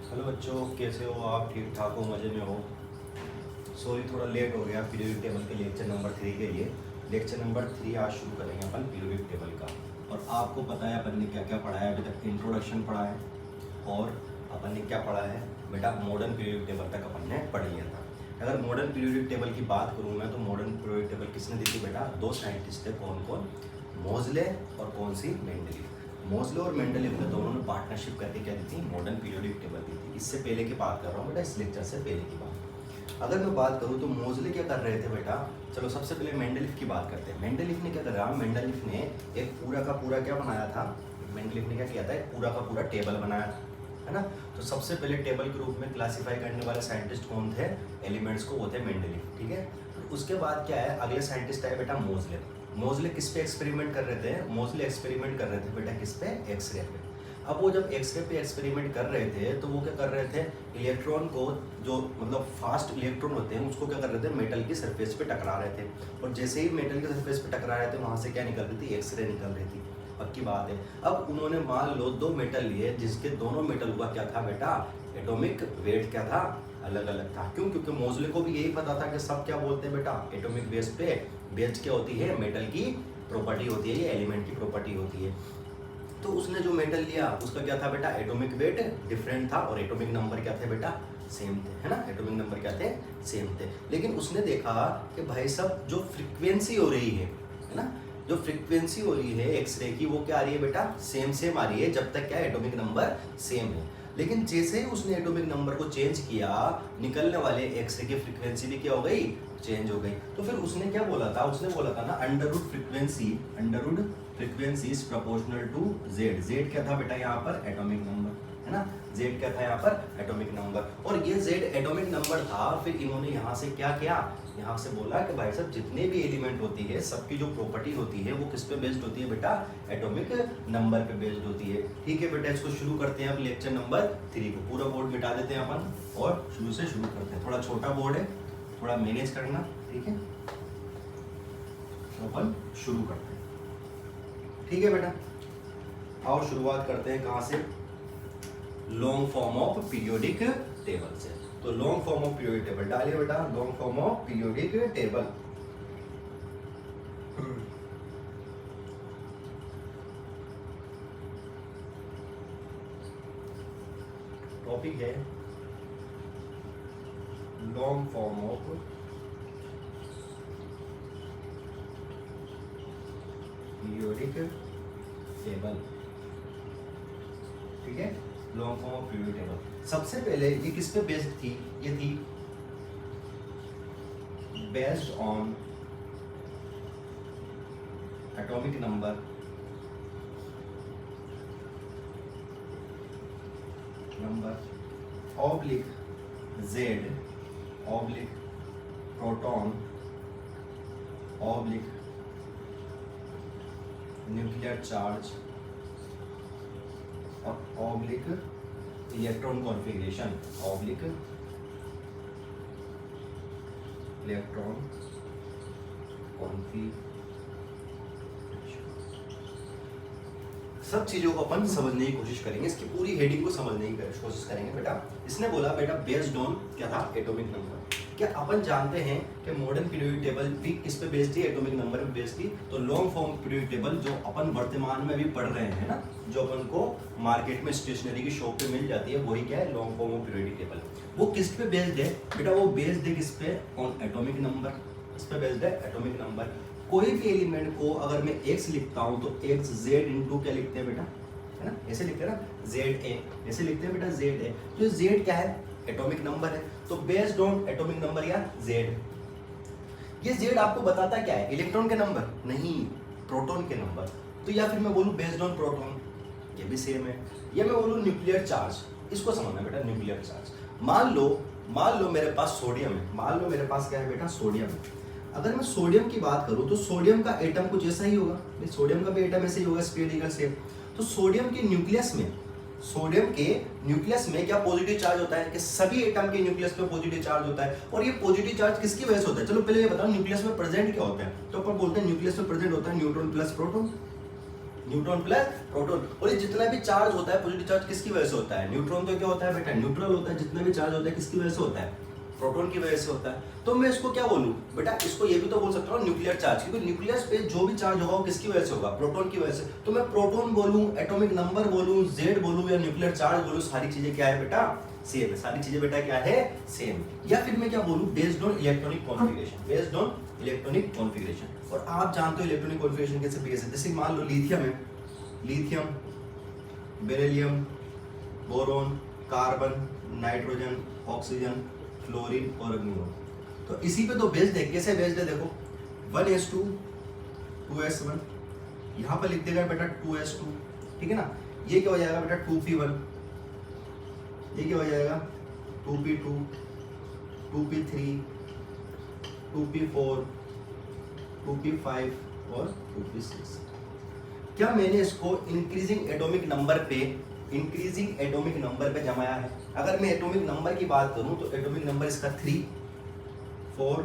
Hello बच्चों, कैसे हो आप? ठीक ठाक हो? मज़े में हो? सॉरी, थोड़ा लेट हो गया पीरियोडिक टेबल के लेक्चर नंबर 3 के लिए। लेक्चर नंबर 3 आज शुरू करेंगे अपन पीरियोडिक टेबल का। और आपको पता है अपन ने क्या क्या पढ़ा है अभी तक। इंट्रोडक्शन पढ़ा है और अपन ने क्या पढ़ा है बेटा, मॉडर्न पीरियोडिक टेबल तक अपन ने पढ़ लिया था। अगर मॉडर्न पीरियोडिक टेबल की बात करूँ मैं, तो मॉडर्न पीरियोडिक टेबल किसने दी थी बेटा? दो साइंटिस्ट थे। कौन कौन? मोज़ले और कौन सी? मेंडलीव। मोज़ले और मेंडलीव ने दोनों ने पार्टनरशिप करके क्या दी थी? मॉडर्न पीरियोडिक टेबल दी थी। इससे पहले की बात कर रहा हूँ बेटा, इस लेक्चर से पहले की बात। अगर मैं बात करूँ तो मोज़ले क्या कर रहे थे बेटा? चलो सबसे पहले मेंडलीव की बात करते हैं। मेंडलीव ने क्या करा? मेंडलीव ने एक पूरा का पूरा क्या बनाया था? मेंडलीव ने क्या किया था? एक पूरा का पूरा टेबल बनाया था, है ना। तो सबसे पहले टेबल के रूप में क्लासिफाई करने वाले साइंटिस्ट कौन थे? एलिमेंट्स को, वो थे मेंडलीव, ठीक है। तो उसके बाद क्या है, अगले साइंटिस्ट आए बेटा मोज़ले। मोज़ले किस पे एक्सपेरिमेंट कर रहे थे? मोज़ले एक्सपेरिमेंट कर रहे थे बेटा किस पे? एक्सरे पे। अब वो जब एक्सरे पे एक्सपेरिमेंट कर रहे थे तो वो क्या कर रहे थे? इलेक्ट्रॉन को, जो मतलब फास्ट इलेक्ट्रॉन होते हैं, उसको क्या कर रहे थे? मेटल की सरफेस पे टकरा रहे थे। और जैसे ही मेटल की सरफेस पे टकरा रहे थे, वहाँ से क्या निकल रही थी? एक्सरे निकल रही थी। पक्की बात है। अब उन्होंने मान लो दो मेटल लिए, जिसके दोनों मेटल का क्या था बेटा? एटॉमिक वेट क्या था? अलग अलग था। क्यों? क्योंकि मोज़ले को भी यही पता था कि सब क्या बोलते हैं बेटा? एटॉमिक बेस पे। बेस्ड क्या होती है? मेटल की प्रॉपर्टी होती है, ये एलिमेंट की प्रॉपर्टी होती है। तो उसने जो मेटल लिया उसका क्या था बेटा? एटॉमिक वेट डिफरेंट था और एटॉमिक नंबर क्या थे बेटा? सेम थे, है ना। एटॉमिक नंबर क्या थे? सेम थे। लेकिन उसने देखा कि भाई साहब जो फ्रीक्वेंसी हो रही है ना, जो फ्रीक्वेंसी हो रही है एक्सरे की, वो क्या आ रही है बेटा? सेम सेम आ रही है, जब तक क्या एटॉमिक नंबर सेम है। लेकिन जैसे ही उसने एटॉमिक नंबर को चेंज किया, निकलने वाले एक्सरे की फ्रीक्वेंसी भी क्या हो गई? चेंज हो गई। तो फिर उसने क्या बोला था? उसने बोला था ना, under root frequency is proportional to Z. Z क्या था बेटा यहाँ पर? एटॉमिक नंबर, है ना। जेड क्या था यहाँ पर? Atomic number. और ये जेड एटॉमिक नंबर था। फिर इन्होंने यहाँ से क्या किया? यहाँ से बोला कि भाई साहब जितने भी एलिमेंट होती है, सबकी जो प्रॉपर्टी होती है वो किस पे बेस्ड होती है बेटा? एटॉमिक नंबर पे बेस्ड होती है। ठीक है बेटा, इसको शुरू करते हैं अब लेक्चर नंबर 3 को। पूरा बोर्ड मिटा देते हैं अपन और शुरू से शुरू करते हैं। थोड़ा छोटा बोर्ड है, थोड़ा मैनेज करना, ठीक है। तो अपन शुरू करते हैं, ठीक है बेटा। आओ शुरुआत करते हैं कहाँ से? Long form of periodic table से। तो long form of periodic table डालिए बेटा। Long form of periodic table. Topic है long form of periodic table, ठीक है। Long form of periodic table. सबसे पहले ये किस पे बेस्ड थी? ये थी based on atomic number oblique Z oblique proton oblique nuclear charge और oblique electron configuration, oblique electron configuration. सब चीजों को अपन समझने की कोशिश करेंगे, इसकी पूरी हेडिंग को समझने की कोशिश करेंगे बेटा। इसने बोला बेटा बेस्ड ऑन क्या था? Atomic number. क्या अपन जानते हैं कि मॉडर्न पीरियोडिक टेबल भी किस पे बेस्ड थी? एटॉमिक नंबर पे बेस्ड थी। तो लॉन्ग फॉर्म पीरियोडिक टेबल जो अपन वर्तमान में भी पढ़ रहे हैं ना, जो अपन को मार्केट में स्टेशनरी की शॉप पे मिल जाती है, वही क्या है? Long form of periodic table. वो किस पे बेस्ड है बेटा? वो बेस्ड है किस पे? On atomic number. इस पे बेस्ड है एटॉमिक नंबर। कोई भी एलिमेंट को अगर मैं एक्स लिखता हूं तो एक्स जेड इंटू क्या लिखते हैं बेटा? है ना, ऐसे लिखते हैं ना, जेड ए, ऐसे लिखते हैं बेटा, जेड ए। तो जेड क्या है? एटॉमिक नंबर है। तो बेस्ड ऑन एटॉमिक नंबर या जेड। ये जेड आपको बताता क्या है? इलेक्ट्रॉन के नंबर नहीं, प्रोटॉन के नंबर। तो या फिर मैं बोलूं बेस्ड ऑन प्रोटॉन, ये भी सेम है। या मैं बोलूं न्यूक्लियर चार्ज, इसको समझना बेटा, न्यूक्लियर चार्ज। मान लो मेरे पास सोडियम है। मान लो मेरे पास क्या है बेटा? सोडियम है। अगर मैं सोडियम की बात करूं तो सोडियम का एटम कुछ ऐसा ही होगा। सोडियम का भी एटम ऐसे ही होगा, स्फेरिकल शेप। तो सोडियम के न्यूक्लियस में क्या पॉजिटिव चार्ज होता है? कि सभी एटम के न्यूक्लियस पे पॉजिटिव चार्ज होता है। और ये पॉजिटिव चार्ज किसकी वजह से होता है? चलो पहले ये बताओ, न्यूक्लियस में प्रेजेंट क्या होता है? तो अपन बोलते हैं न्यूक्लियस में प्रेजेंट होता है neutron plus proton. Neutron plus proton. और ये जितना भी चार्ज होता है पॉजिटिव चार्ज किसकी वजह से होता है? न्यूट्रॉन तो क्या होता है बेटा? न्यूट्रल होता है। जितना भी चार्ज होता है किसकी वजह से होता है? प्रोटॉन की वजह से होता है। तो मैं इसको क्या बोलूं बेटा? इसको ये भी तो बोल सकता हूँ न्यूक्लियर चार्ज, क्योंकि न्यूक्लियस पे जो भी चार्ज होगा वो किसकी वजह से होगा? प्रोटॉन की वजह से। तो मैं प्रोटॉन बोलूं, एटॉमिक नंबर बोलूं, जेड बोलूं या न्यूक्लियर चार्ज बोलूं, सारी चीजें क्या है बेटा? सेम है। सारी चीजें बेटा क्या है? सेम। या फिर मैं क्या बोलूं? Based on electronic configuration, based on electronic configuration. और आप जानते हो इलेक्ट्रॉनिक कॉन्फ़िगरेशन कैसे बेस है? जैसे मान लो लिथियम है, lithium, beryllium, boron, carbon, nitrogen, oxygen, fluorine और नियोन। तो इसी पे तो बेस्ड है। कैसे बेस्ड है देखो, 1s2 2s1, यहां पर लिख देगा बेटा 2s2, ठीक है ना। ये क्या हो जाएगा बेटा? 2p1, ये क्या हो जाएगा? 2p2, 2p3, 2p4, 2p5 और 2p6। क्या मैंने इसको इंक्रीजिंग एटॉमिक नंबर पे, इंक्रीजिंग एटॉमिक नंबर पे जमाया है? अगर मैं एटॉमिक नंबर की बात करूं तो एटॉमिक नंबर इसका 3, 4,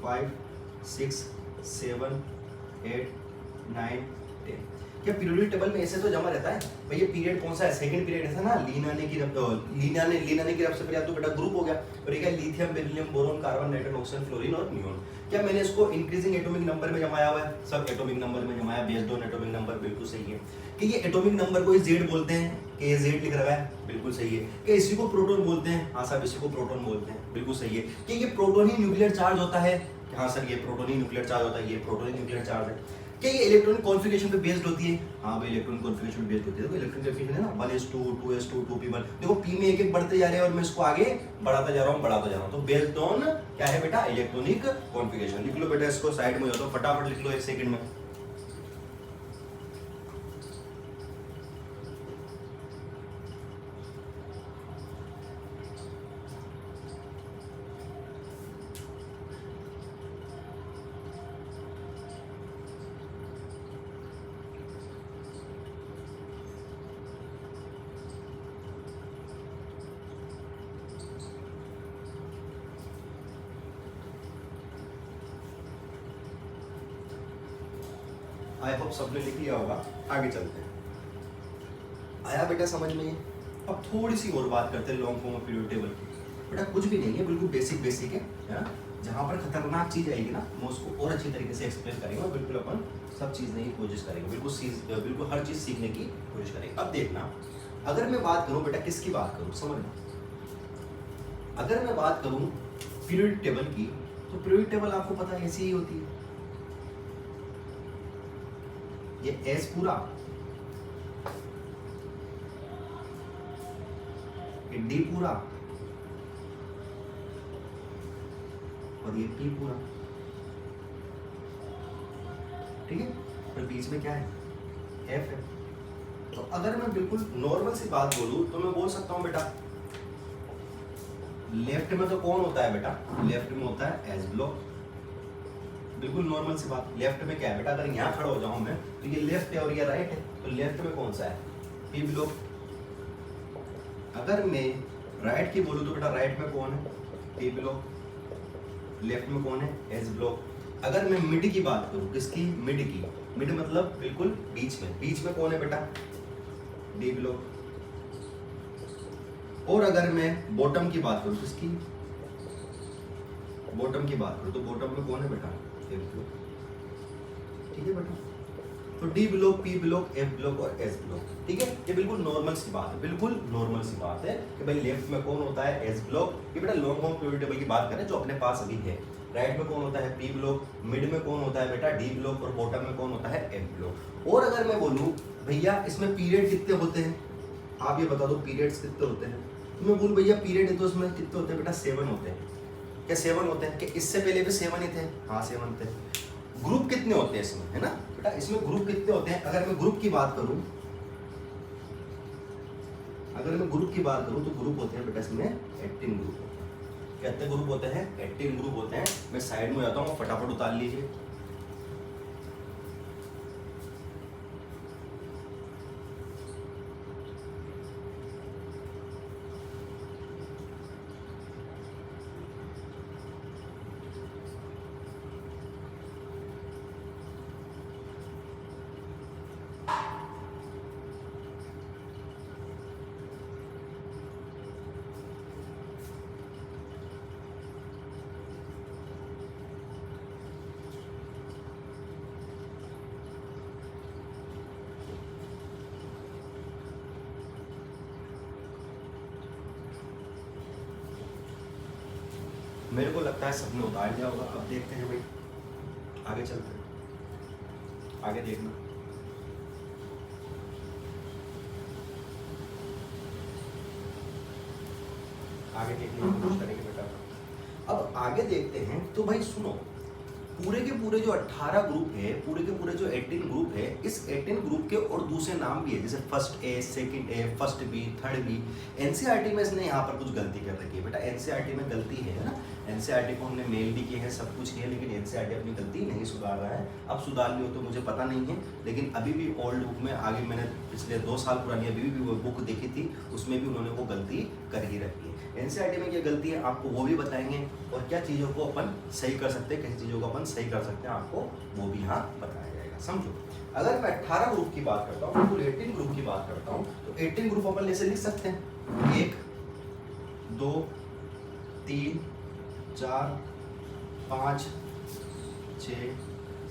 5, 6, 7, 8, 9, 10। क्या पीरियोडिक टेबल में ऐसे तो जमा रहता है भाई? ये पीरियड कौन सा है? सेकंड पीरियड है ना। लीन आने की रब से पहले तो बेटा ग्रुप हो गया। और ये क्या? Lithium, beryllium, boron, carbon, nitrogen, oxygen, fluorine और नियोन। क्या मैंने इसको इंक्रीजिंग एटॉमिक नंबर में जमाया हुआ है? सब एटॉमिक नंबर में जमाया, बेस्ड ऑन एटॉमिक नंबर। बिल्कुल सही है। कि ये एटॉमिक नंबर को जेड बोलते हैं, कि ये जेड लिख रहा है, बिल्कुल सही है। कि इसी को प्रोटॉन बोलते हैं, हाँ साहब इसी को प्रोटॉन बोलते हैं, बिल्कुल सही है। कि ये प्रोटॉन ही न्यूक्लियर चार्ज होता है, हाँ सर ये प्रोटॉन ही न्यूक्लियर चार्ज होता है, ये प्रोटॉन ही न्यूक्लियर चार्ज है। क्या ये इलेक्ट्रॉनिक कॉन्फ़िगरेशन पे बेस्ड होती है? हाँ भाई इलेक्ट्रॉनिक कॉन्फ़िगरेशन पे बेस्ड होती है। देखो इलेक्ट्रॉनिक कॉन्फ़िगरेशन है ना 1s2 2s2 2p1। देखो p में एक एक बढ़ते जा रहे हैं और मैं इसको आगे बढ़ाता जा रहा हूँ। तो बेस्ड ऑन क्या है बेटा? Electronic configuration. लिख लो बेटा इसको साइड में हो जाता, फटाफट लिख लो 1 सेकंड में। आई होप सबने लिख लिया होगा। आगे चलते हैं। आया बेटा समझ में? अब थोड़ी सी और बात करते हैं long form of periodic table की। बेटा कुछ भी नहीं है, बिल्कुल बेसिक है। जहाँ पर खतरनाक चीज आएगी ना मैं उसको और अच्छी तरीके से एक्सप्लेन करेंगे और बिल्कुल अपन सब चीज नहीं कोशिश करेंगे, बिल्कुल हर चीज सीखने की कोशिश करेंगे। अब देखना, अगर मैं बात करूँ बेटा किसकी बात करूँ समझना, अगर मैं बात करूँ पीरियोडिक टेबल की, तो पीरियोडिक टेबल आपको पता है ऐसी ही होती है। ये एस पूरा, ये डी पूरा और ये पी पूरा, ठीक है। और बीच में क्या है? एफ है। तो अगर मैं बिल्कुल नॉर्मल सी बात बोलूं तो मैं बोल सकता हूं बेटा लेफ्ट में तो कौन होता है बेटा? लेफ्ट में होता है एस ब्लॉक। बिल्कुल नॉर्मल सी बात। लेफ्ट में क्या है बेटा? अगर यहाँ खड़ा हो जाऊं मैं तो ये लेफ्ट है और ये राइट है, तो लेफ्ट में कौन सा है? P block. अगर मैं राइट की बोलूं तो बेटा राइट में कौन है? P block. लेफ्ट में कौन है? S block. अगर मैं मिड की बात करूं, किसकी? मिड की। मिड मतलब बिल्कुल बीच में कौन है बेटा? D block. और अगर मैं बॉटम की बात करूं, किसकी? बॉटम की बात करूं तो बॉटम में कौन है बेटा? एफ ब्लॉक, ठीक है बेटा। तो D block, P block, F block और एस ब्लॉक, ठीक है। ये बिल्कुल नॉर्मल सी बात है, बिल्कुल नॉर्मल सी बात है कि भाई लेफ्ट में कौन होता है? S block. ये बेटा लॉन्ग फॉर्म पीरियोडिक टेबल की बात करें जो अपने पास अभी है। राइट में कौन होता है? P block. मिड में कौन होता है बेटा? D block. और बॉटम में कौन होता है? F block. और अगर मैं बोलूं भैया इसमें पीरियड कितने होते हैं, आप ये बता दो पीरियड्स कितने होते हैं। तो मैं बोलूं भैया पीरियड है तो उसमें कितने होते हैं बेटा? 7 होते हैं। क्या 7 होते हैं? कि इससे पहले भी 7 ही थे? हाँ 7 थे। ग्रुप कितने होते हैं इसमें, है ना बेटा? इसमें ग्रुप कितने होते हैं? अगर मैं ग्रुप की बात करूं, तो ग्रुप होते हैं बेटा इसमें 18 ग्रुप होते हैं। कितने ग्रुप होते हैं? 18 ग्रुप होते हैं। मैं साइड में जाता हूँ, फटाफट उतार लीजिए। मेरे को लगता है सबने उतार लिया होगा। अब देखते हैं भाई, आगे चलते हैं, आगे देखना। आगे देखने की कोशिश करेंगे बेटा। अब आगे देखते हैं तो भाई सुनो, पूरे के पूरे जो 18 ग्रुप है, पूरे के पूरे जो 18 ग्रुप है, इस 18 ग्रुप के और दूसरे नाम भी है, जैसे first A, second A, first B, third B. NCERT में इसने यहाँ पर कुछ गलती कर रखी है बेटा, एनसीईआरटी में गलती है ना। एनसीईआरटी को हमने मेल भी किए हैं, सब कुछ किया, लेकिन एनसीईआरटी अपनी गलती नहीं सुधार रहा है। अब सुधार ली हो तो मुझे पता नहीं है, लेकिन अभी भी ओल्ड बुक में आगे मैंने पिछले 2 साल पुरानी अभी भी वो बुक देखी थी, उसमें भी उन्होंने वो गलती कर ही रखी है। एनसीईआरटी में क्या गलती है आपको वो भी बताएंगे, और क्या चीज़ों को अपन सही कर सकते हैं, कैसी चीज़ों को अपन सही कर सकते हैं, आपको वो भी यहाँ बताया जाएगा। समझो, अगर मैं 18 ग्रुप की बात करता हूँ, कुल 18 ग्रुप की बात करता हूँ, तो 18 ग्रुप अपन ऐसे लिख सकते हैं, 1 2 3 4 5 6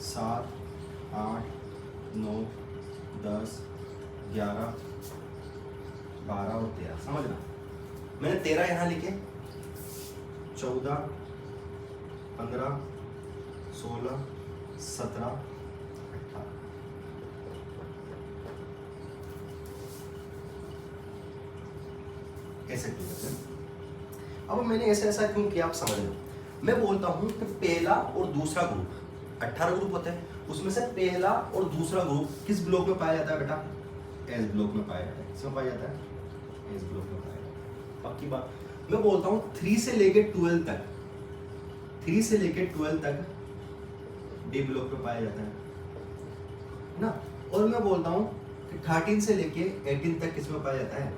7 8 9 10 11 12 और 13। समझना, मैंने 13 यहाँ लिखे, 14 15 16 17 18। ऐसे क्यों करते हैं? अब मैंने ऐसा क्यों किया आप समझ लो। मैं बोलता हूं कि पहला और दूसरा ग्रुप, 18 ग्रुप होते हैं, उसमें से पहला और दूसरा ग्रुप किस ब्लॉक में पाया जाता है बेटा? एस ब्लॉक में पाया जाता है। किसमें पाया जाता है? एस ब्लॉक में पाया जाता है। पक्की बात। मैं बोलता हूं 3 से लेके 12 तक, 3 से लेके 12 तक डी ब्लॉक में पाया जाता है ना। और मैं बोलता हूं कि 13 से लेके 18 तक किसमें पाया जाता है?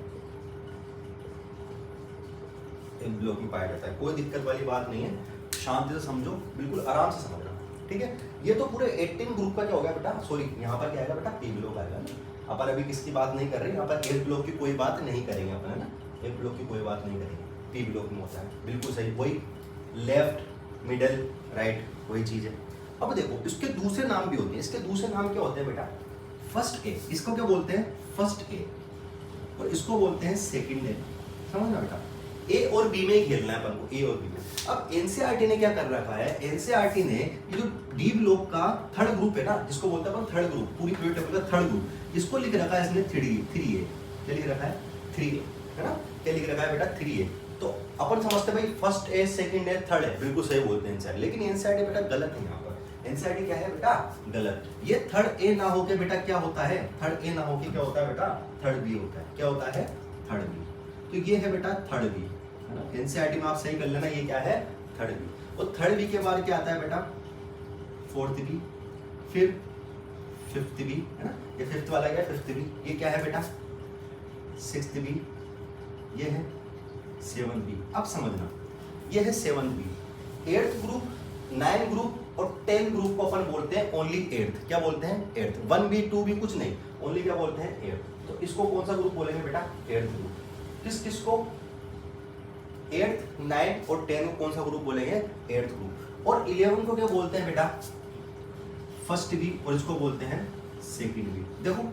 एफ ब्लॉक में पाया जाता है। कोई दिक्कत वाली बात नहीं है, शांति से समझो, बिल्कुल आराम से समझना, ठीक है। ये तो पूरे 18 ग्रुप का क्या हो गया बेटा, सॉरी यहाँ पर क्या आएगा बेटा? पी ब्लॉक आएगा ना। अपन अभी किसकी बात नहीं कर रहे, यहाँ पर एफ ब्लॉक की कोई बात नहीं करेंगे अपन, है ना। एफ ब्लॉक की कोई बात नहीं करेंगे, पी ब्लॉक में होता है, बिल्कुल सही, वही लेफ्ट मिडल राइट वही चीज है। अब देखो, इसके दूसरे नाम भी होते हैं। इसके दूसरे नाम क्या होते हैं बेटा? फर्स्ट ए, इसको क्या बोलते हैं? फर्स्ट ए, और इसको बोलते हैं सेकंड ए। समझना बेटा, ए और बी में ही खेलना है अपन को, ए और बी में। अब एनसीईआरटी ने क्या कर रखा है? एनसीईआरटी ने ये जो डी ब्लॉक का थर्ड ग्रुप है ना, जिसको बोलते हैं अपन थर्ड ग्रुप, पूरी पीरियड टेबल का थर्ड ग्रुप, इसको लिख रखा है इसने 3A। क्या लिख रखा है? 3A, है ना। क्या लिख रखा है बेटा? 3A। तो अपन समझते हैं भाई फर्स्ट ए, सेकंड है, थर्ड है, बिल्कुल सही बोलते हैं एनसीईआरटी, लेकिन एनसीईआरटी बेटा गलत है यहाँ पर। एनसीईआरटी क्या है बेटा? गलत। ये थर्ड ए ना होके बेटा क्या होता है? थर्ड ए ना होके क्या होता है बेटा? थर्ड बी होता है। क्या होता है? Third B. तो ये है बेटा थर्ड बी, है ना। एनसीईआरटी में आप सही कर लेना, ये क्या है? Third B. और थर्ड बी के बाद क्या आता है बेटा? फोर्थ बी, फिर फिफ्थ बी, है ना। ये फिफ्थ वाला क्या? Fifth B. ये क्या है बेटा? Sixth B. ये है 7 बी। अब समझना, ये है 7 बी। 8th ग्रुप, 9 ग्रुप और 10 ग्रुप को अपन बोलते हैं ओनली 8th। क्या बोलते हैं? 8th। 1 बी 2 बी कुछ नहीं, ओनली क्या बोलते हैं? 8th। तो इसको कौन सा ग्रुप बोलेंगे बेटा? 8th group. किस किसको? 8th, 9 और 10 को कौन सा ग्रुप बोलेंगे? 8th group. और 11 को क्या बोलते हैं बेटा? फर्स्ट बी, और इसको बोलते हैं सेकंड बी। देखो,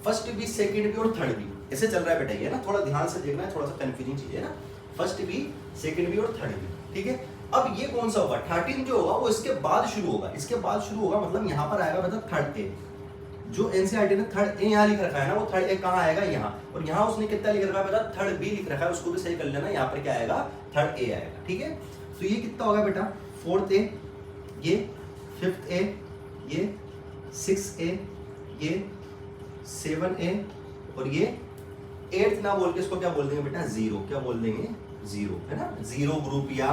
फर्स्ट बी, सेकंड बी और थर्ड बी ऐसे चल रहा है बेटा, ये ना थोड़ा ध्यान से देखना है, थोड़ा सा कंफ्यूजिंग चीज है ना। फर्स्ट बी, सेकंड बी और थर्ड बी, ठीक है। अब ये कौन सा होगा? 13 जो होगा वो इसके बाद शुरू होगा, इसके बाद शुरू होगा, मतलब यहाँ पर आएगा मतलब थर्ड ए। जो एनसीईआरटी ने थर्ड ए यहाँ लिख रखा है ना, वो थर्ड ए कहाँ आएगा? यहाँ। और यहाँ उसने कितना लिख रखा है बेटा? थर्ड बी लिख रखा है, उसको भी सही कर लेना। यहाँ पर क्या आएगा? थर्ड ए आएगा, ठीक है। तो ये कितना होगा बेटा? फोर्थ ए, ये फिफ्थ ए, ये 6A, ये 7A और ये 8th ना बोल के इसको क्या बोल देंगे बेटा? 0। क्या बोल देंगे? 0, है ना। 0 ग्रुप या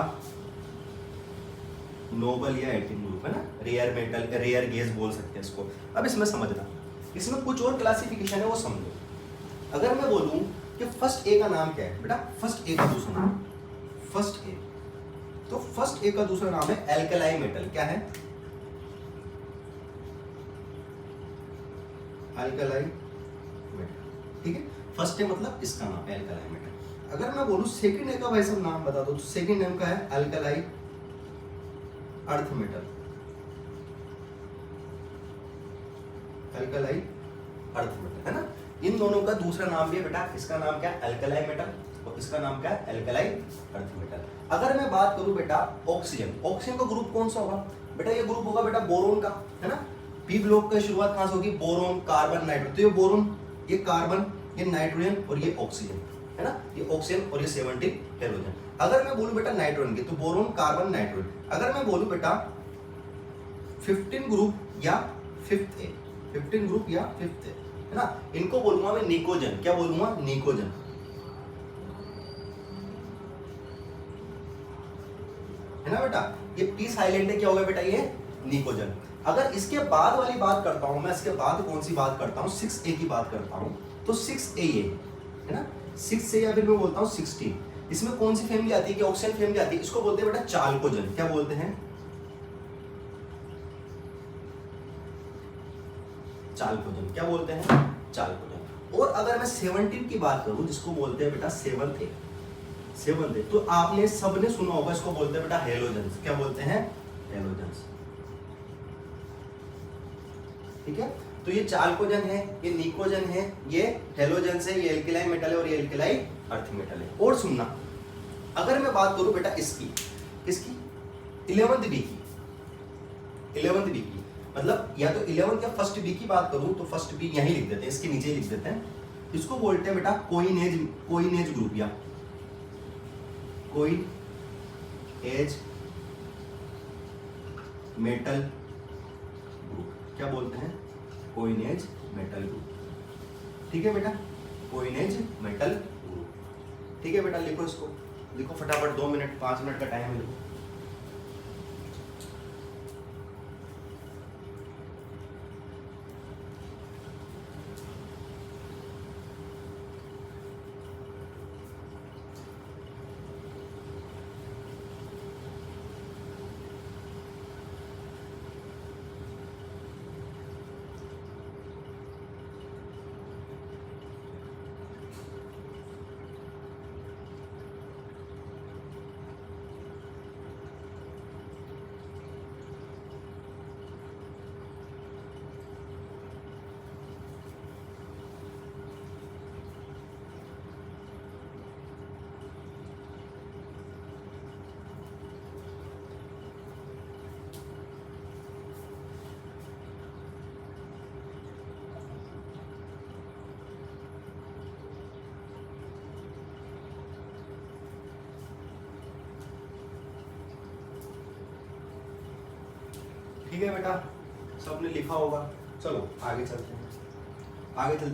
नोबल या 18 ग्रुप, है ना। रेयर मेटल, रेयर गैस बोल सकते हैं इसको। अब इसमें समझना, इसमें कुछ और क्लासिफिकेशन है, वो समझो। अगर मैं बोलूं कि फर्स्ट ए का नाम क्या है बेटा? फर्स्ट ए का दूसरा नाम, फर्स्ट ए, तो फर्स्ट ए का दूसरा नाम है एल्कलाई मेटल। क्या है? एल्कलाई मेटल, ठीक है। फर्स्ट है मतलब इसका नाम एल्कलाई मेटल। अगर मैं बोलूं सेकंड है का भाई सब नाम बता दो, तो सेकंड नेम का है alkali earth metal, alkali earth metal, है ना। इन दोनों का दूसरा नाम भी है बेटा, इसका नाम क्या है? एल्कलाई मेटल, और इसका नाम क्या है, एल्कलाइन अर्थ मेटल। अगर मैं बात करूं बेटा ऑक्सीजन, ऑक्सीजन का ग्रुप कौन सा होगा बेटा, ये ग्रुप होगा बेटा बोरोन का, है ना। पी ब्लॉक की शुरुआत कहां से होगी, बोरोन, कार्बन, नाइट्रोजन। तो ये बोरोन, ये कार्बन, ये नाइट्रोजन और ये ऑक्सीजन, है ना। ये ऑक्सीजन और ये 17 हेलोजन। अगर मैं बोलूं बेटा नाइट्रोजन की, तो बोरोन, कार्बन, नाइट्रोजन। अगर मैं बोलूं बेटा 15 ग्रुप या 5th ए, 15 ग्रुप या 5th ए, है ना, इनको बोलूंगा मैं निकोजन। क्या बोलूंगा, निकोजन, है ना बेटा। ये पी साइलेंट है, क्या होगा बेटा, ये निकोजन। अगर इसके बाद वाली बात करता हूं मैं, इसके बाद कौन सी बात करता हूं, 6A की बात करता हूं, तो 6A है ना, 6A या फिर मैं बोलता हूं 16। इसमें कौन सी फैमिली आती है, कि ऑक्सीजन फैमिली आती है। इसको बोलते हैं बेटा चाल्कोजन। क्या बोलते हैं, चाल्कोजन। क्या बोलते हैं, चाल्कोजन। और अगर मैं 17 की बात करूं, जिसको बोलते हैं बेटा 7th ए, 7th ए, तो आपने सबने सुना होगा, इसको बोलते हैं बेटा हेलोजेंस। क्या बोलते हैं, हेलोजेंस, ठीक है। तो ये चाल्कोजन है, ये निकोजन है, ये हेलोजेंस है, ये एल्किलाइन मेटल है और ये एल्किलाइन अर्थ मेटल है। और सुनना, अगर मैं बात करूं बेटा इसकी 11th बी की, 11th बी की, मतलब या तो 11th या फर्स्ट बी की बात करूं, तो फर्स्ट बी यहीं लिख देते हैं, इसके नीचे लिख देते हैं। इसको बोलते हैं बेटा कोइनेज ग्रुप या कोइन एज मेटल ग्रुप। क्या बोलते हैं, कोइनेज मेटल ग्रुप, ठीक है बेटा, कोइनेज मेटल ग्रुप, ठीक है बेटा। लिखो इसको, लिखो फटाफट, 2 मिनट 5 मिनट का टाइम है, लिखो। ठीक है बेटा, सबने लिखा होगा। चलो आगे चलते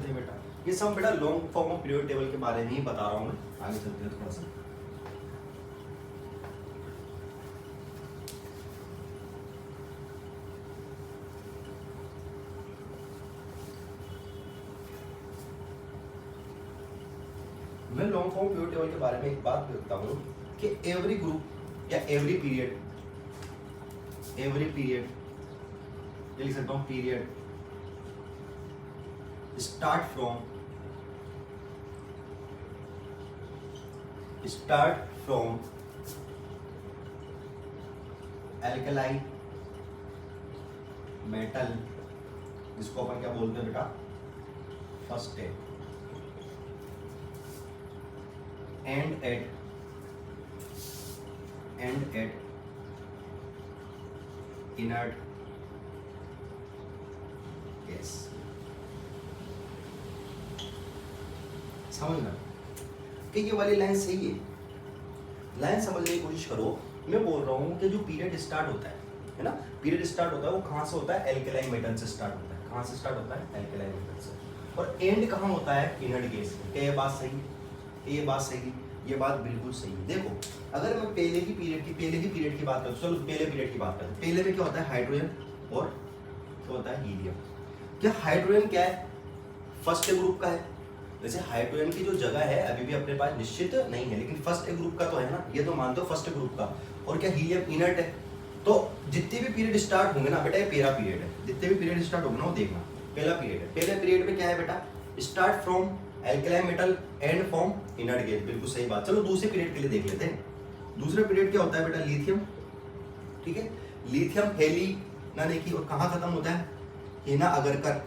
हैं बेटा। ये सब बेटा long form of periodic table के बारे में ही बता रहा हूं मैं। आगे चलते हैं थोड़ा सा। मैं लॉन्ग फॉर्म पीरियोडिक टेबल के बारे में एक बात करता हूं कि एवरी ग्रुप या एवरी पीरियड ये लिख सकता हूं, period start from alkaline metal, जिसको अपन क्या बोलते हैं बेटा, फर्स्ट है, एंड एट इनर्ट गैस। समझना कि ये वाली लाइन सही है, लाइन समझने की कोशिश करो। मैं बोल रहा हूं कि जो पीरियड स्टार्ट होता है ना, पीरियड स्टार्ट होता है वो कहां से होता है, एल्कलाइन मेटल से स्टार्ट होता है। कहां से स्टार्ट होता है, एल्कलाइन मेटल से, और एंड कहां होता है, इनर्ट गैस में। क्या ये बात सही है, ये बात सही है, ये बात बिल्कुल सही है। देखो अगर मैं पहले की पीरियड की बात करूं, चलो पहले पीरियड की बात करते हैं। पहले में क्या होता है, हाइड्रोजन और क्या होता है, हीलियम। क्या हाइड्रोजन क्या है, फर्स्ट ग्रुप का है। वैसे हाइड्रोजन की जो जगह है अभी भी अपने पास निश्चित नहीं है, लेकिन फर्स्ट ग्रुप का तो है ना, ये तो मानते हो फर्स्ट ग्रुप का। और क्या हीलियम इनर्ट है। तो जितने भी पीरियड स्टार्ट होंगे ना बेटा, ये पहला पीरियड है। जितने भी पीरियड स्टार्ट होंगे ना वो देखना, पहला पीरियड है। पहले पीरियड में क्या है बेटा, start from alkaline metal and from inert gas. बिल्कुल सही बात। चलो दूसरे पीरियड के लिए देख लेते हैं। दूसरा पीरियड क्या होता है बेटा, लिथियम, ठीक है। लिथियम हेली ना देखी, और कहाँ खत्म होता है, हेना अगरकर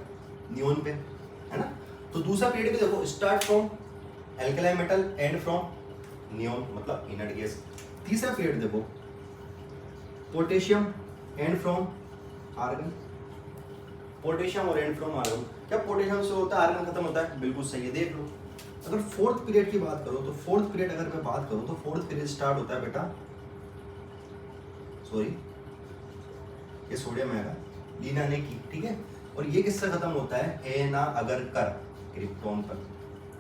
नियोन पे, है ना। तो दूसरा पीरियड भी देखो, start from alkaline metal and from neon मतलब इनर्ट गैस। तीसरा पीरियड देखो, potassium and from argon. Potassium और एंड फ्रॉम आर्गन, क्या पोटेशियम से होता है आर्गन खत्म होता है? बिल्कुल सही है, देख लो। अगर फोर्थ पीरियड की बात करो तो फोर्थ पीरियड अगर मैं बात करूं तो फोर्थ पीरियड स्टार्ट होता है बेटा, सॉरी ये सोडियम आएगा लीना ने की, ठीक है। और ये किससे खत्म होता है? है ना अगर कर क्रिप्टॉन पर,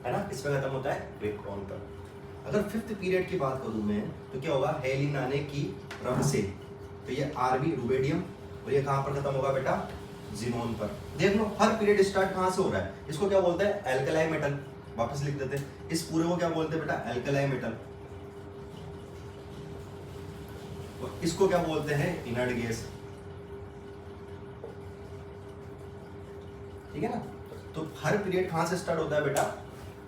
है ना, किस पे खत्म होता है? क्रिप्टॉन पर। अगर फिफ्थ पीरियड की बात करूं मैं तो क्या होगा? हेलिन आने की रब से, तो ये आरबी रुबेडियम, और ये कहां पर खत्म होगा बेटा? जिनोन पर। देख लो हर पीरियड स्टार्ट कहां से हो रहा है? इसको क्या बोलते हैं? Alkali metal. वापस लिख देते हैं, इस पूरे को क्या बोलते हैं बेटा? Alkali metal. इसको क्या बोलते हैं? इनर्ट गैस, ठीक है ना। तो हर पीरियड कहां से स्टार्ट होता है बेटा?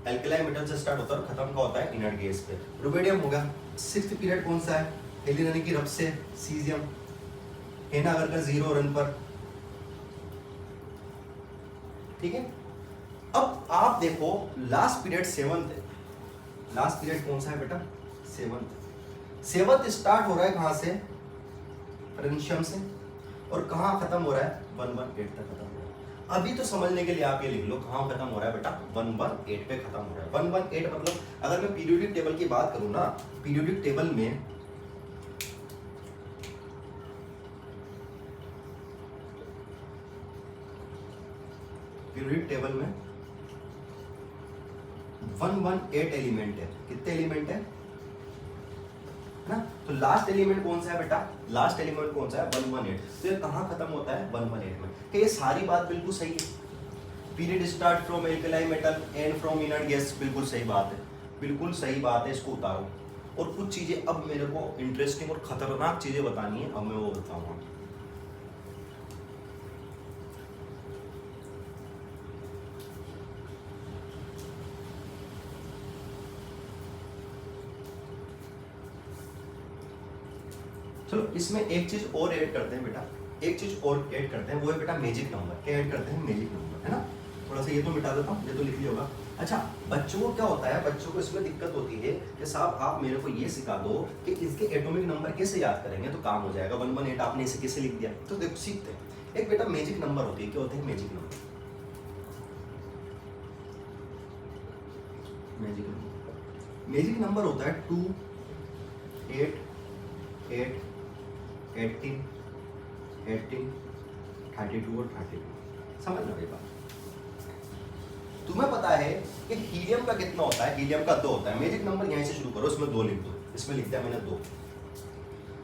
एल्कलाई मेटल से स्टार्ट होता है और खत्म का होता है इनर्ट गैस पे। रुबेडियम होगा। सिक्स्थ पीरियड कौन सा है? हेलिन आने की रब से सीजियम, है ना अगर का 0 रन पर, ठीक है। अब आप देखो लास्ट पीरियड सेवंथ है। लास्ट पीरियड कौन सा है बेटा? सेवंथ। सेवंथ स्टार्ट हो रहा है कहां से? फ्रेंशियम से, और कहां खत्म हो रहा है? 118 तक खत्म हो रहा है। अभी तो समझने के लिए आप ये लिख लो कहां खत्म हो रहा है बेटा? 118 पे खत्म हो रहा है। 118 मतलब अगर मैं पीरियोडिक टेबल की बात करूं ना, पीरियोडिक टेबल में पीरियोडिक टेबल में 118 एलिमेंट है। कितने एलिमेंट है ना? तो लास्ट एलिमेंट कौन सा है बेटा? लास्ट एलिमेंट कौन सा है? 118। तो ये कहां खत्म होता है? 118 में। तो ये सारी बात बिल्कुल सही है। Period start from alkali metal and from inert gas, बिल्कुल सही बात है, बिल्कुल सही बात है, इसको उतारो। और कुछ चीजें अब मेरे को इंटरेस्टिंग और खतरनाक चीजें बतानी है, अब मैं वो बताऊंगा। चलो इसमें एक चीज और ऐड करते हैं बेटा, एक चीज और ऐड करते हैं, वो है बेटा मैजिक नंबर। क्या ऐड करते हैं? मैजिक नंबर, है ना। थोड़ा सा ये तो मिटा देता हूँ, ये तो लिख लिया होगा। अच्छा, बच्चों को क्या होता है? बच्चों को इसमें दिक्कत होती है कि साहब आप मेरे को ये सिखा दो कि इसके एटॉमिक नंबर कैसे याद करेंगे तो काम हो जाएगा। 118 आपने इसे कैसे लिख दिया? तो देखो सीखते हैं। एक बेटा मैजिक नंबर होती है। क्या होते हैं मैजिक नंबर? मैजिक नंबर होता है 2, 8, 8, 18, 18, 32 और 32। समझना भाई बात। तुम्हें पता है कि हीलियम का कितना होता है? हीलियम का 2 होता है। मैजिक नंबर यहीं से शुरू करो, इसमें 2 लिख दो, इसमें लिख दिया मैंने 2।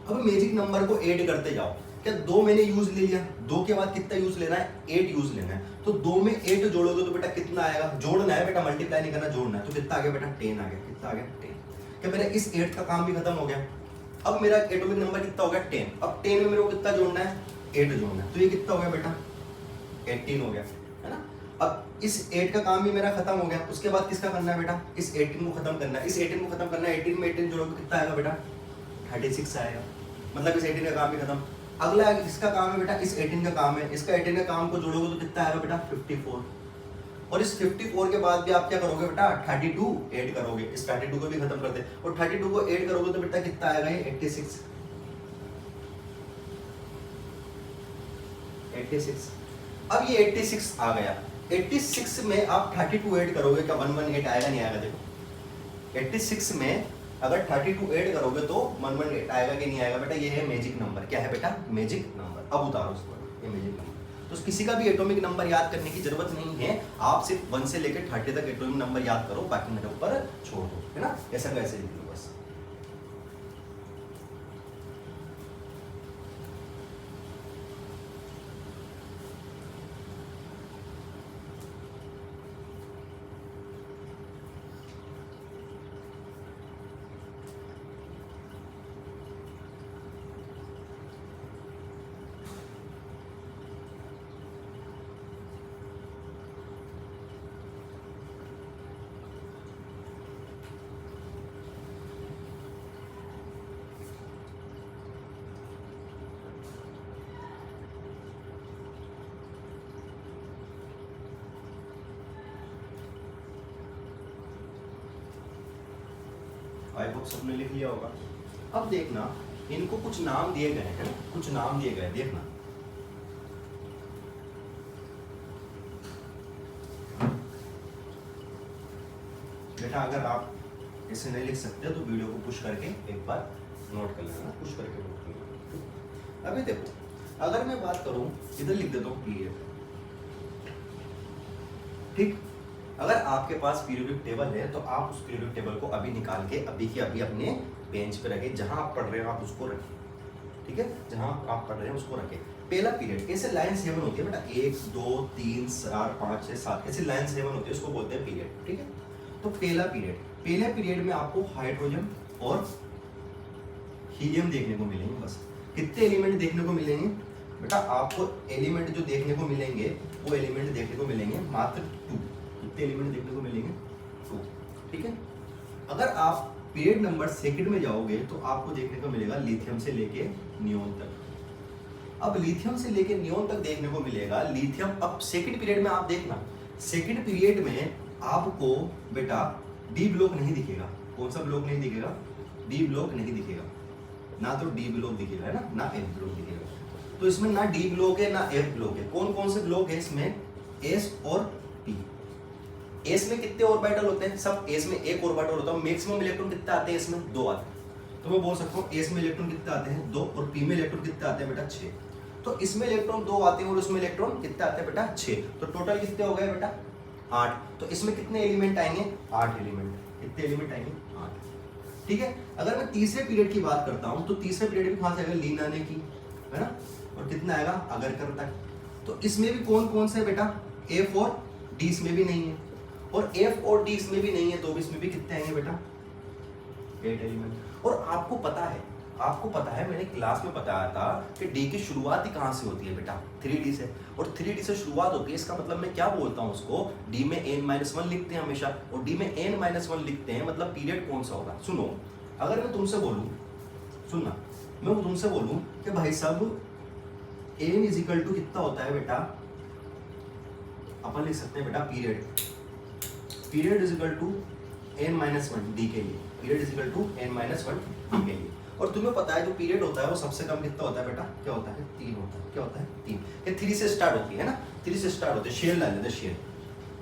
अब मैजिक नंबर को ऐड करते जाओ। क्या 2 मैंने यूज ले लिया, 2 के बाद कितना यूज लेना है? 8 यूज लेना है। तो 2 में 8 जोड़ोगे तो बेटा कितना आएगा? जोड़ना है बेटा, मल्टीप्लाई नहीं करना, जोड़ना है। तो कितना आ गया बेटा? 10 आ गया। कितना आ गया? 10। क्या मेरा इस 8 का काम भी खत्म हो गया? अब मेरा एटॉमिक नंबर कितना हो गया? 10। अब 10 में मेरे को कितना जोड़ना है? 8 जोड़ना है। तो ये कितना हो गया बेटा? 18 हो गया, है ना। अब इस 8 का काम भी मेरा खत्म हो गया। उसके बाद किसका करना है बेटा? इस 18 को खत्म करना है। इस 18 को खत्म करना है, 18 में 18 जोड़ोगे कितना आएगा बेटा? 36 आएगा। मतलब इस 18 का काम भी खत्म। अगला इसका काम है बेटा, इस 18 का काम है, इसका 18 का काम को जोड़ोगे तो कितना आएगा बेटा? 54। और इस 54 के बाद भी आप क्या करोगे बेटा? 32 ऐड करोगे। इस 32 को भी खत्म कर दे, और 32 को ऐड करोगे तो बेटा कितना आएगा? ये 86। 86। अब ये 86 आ गया। 86 में आप 32 ऐड करोगे, क्या 118 आएगा? नहीं आएगा? देखो 86 में अगर 32 ऐड करोगे तो 118 आएगा कि नहीं आएगा बेटा? ये है मैजिक नंबर। क्या है बेटा? Magic number. अब उतारो उसको, ये मैजिक नंबर। तो किसी का भी एटॉमिक नंबर याद करने की जरूरत नहीं है, आप सिर्फ 1 से लेकर 30 तक एटॉमिक नंबर याद करो, बाकी मेरे ऊपर छोड़ दो, है ना। ऐसा कैसे लिख लो बस। आई होप सबने लिख लिया होगा। अब देखना इनको कुछ नाम दिए गए हैं, कुछ नाम दिए गए, देखना बेटा अगर आप इसे नहीं लिख सकते तो वीडियो को पुश करके एक बार नोट कर लेना, पुश करके नोट कर लेना। अभी देखो अगर मैं बात करूं, इधर लिख देता हूं पीरियड, ठीक। अगर आपके पास पीरियोडिक टेबल है तो आप उस पीरियोडिक टेबल को अभी निकाल के अभी के अभी अपने बेंच पे रखें, जहां आप पढ़ रहे हो आप उसको रखें, ठीक है, जहां आप पढ़ रहे हैं उसको रखें। पहला पीरियड ऐसे लाइन 7 होती है बेटा, 1 2 3 4 5 6 7 ऐसी लाइन 7 होती है, उसको बोलते हैं पीरियड, ठीक है। तो पहला पीरियड, पहले पीरियड में आपको हाइड्रोजन और हीलियम देखने को मिलेंगे। बस कितने एलिमेंट देखने को मिलेंगे बेटा? आपको एलिमेंट जो देखने को मिलेंगे वो एलिमेंट देखने को मिलेंगे मात्र 2। कितने एलिमेंट देखने को मिलेंगे? 2, ठीक है। अगर आप पीरियड नंबर सेकंड में जाओगे तो आपको देखने को मिलेगा लिथियम से लेके नियोन तक। अब लिथियम से लेके नियोन तक देखने को मिलेगा लिथियम। अब सेकंड पीरियड में आप देखना, सेकंड पीरियड में आपको बेटा डी ब्लॉक नहीं दिखेगा। कौन सा ब्लॉक नहीं दिखेगा? डी ब्लॉक नहीं दिखेगा, ना तो डी ब्लॉक दिखेगा है ना एफ ब्लॉक दिखेगा। तो इसमें ना डी ब्लॉक है ना एफ ब्लॉक है। कौन कौन से ब्लॉक है इसमें? एस और पी। एस में कितने ऑर्बिटल होते हैं? सब एस में एक ऑर्बिटल होता है। मैक्सिमम इलेक्ट्रॉन कितने आते हैं इसमें? 2 आते हैं। तो मैं बोल सकता हूँ एस में इलेक्ट्रॉन कितने आते हैं? 2, और पी में इलेक्ट्रॉन कितने आते हैं बेटा? 6। तो इसमें इलेक्ट्रॉन 2 आते हैं और उसमें इलेक्ट्रॉन कितने आते हैं बेटा? 6। तो टोटल कितने हो गए बेटा? 8। तो इसमें कितने एलिमेंट आएंगे? 8 एलिमेंट। कितने एलिमेंट आएंगे? 8, ठीक है। अगर मैं तीसरे पीरियड की बात करता हूं तो तीसरे पीरियड में कहां से आएगा? लीन आने की, है ना। और कितना आएगा? अगर कर तक। तो इसमें भी कौन कौन से बेटा? एफ और डी इसमें भी नहीं है, और एफ और डी इसमें भी नहीं है, तो इसमें भी कितने आएंगे बेटा? 8 एलिमेंट। और आपको पता है मैंने क्लास में बताया था कि डी की शुरुआत ही कहां से होती है बेटा? 3D से। और 3D से शुरुआत होती है, इसका मतलब मैं क्या बोलता हूं उसको? डी में n-1 लिखते हैं हमेशा, और डी में n-1 लिखते हैं, मतलब पीरियड कौन सा होगा? सुनो, अगर मैं तुमसे बोलूं, सुनना, मैं तुमसे बोलूं कि भाई साहब n इजिकल टू कितना होता है बेटा? अपन लिख सकते हैं बेटा period is equal to n-1 D के लिए, period is equal to n-1 D के लिए। और तुम्हें पता है जो पीरियड होता है वो सबसे कम कितना होता है बेटा? क्या होता है? 3 होता है। क्या होता है? 3। ये 3 से स्टार्ट होती है ना, 3 से स्टार्ट होती है। शेल ला लेते हैं, शेल,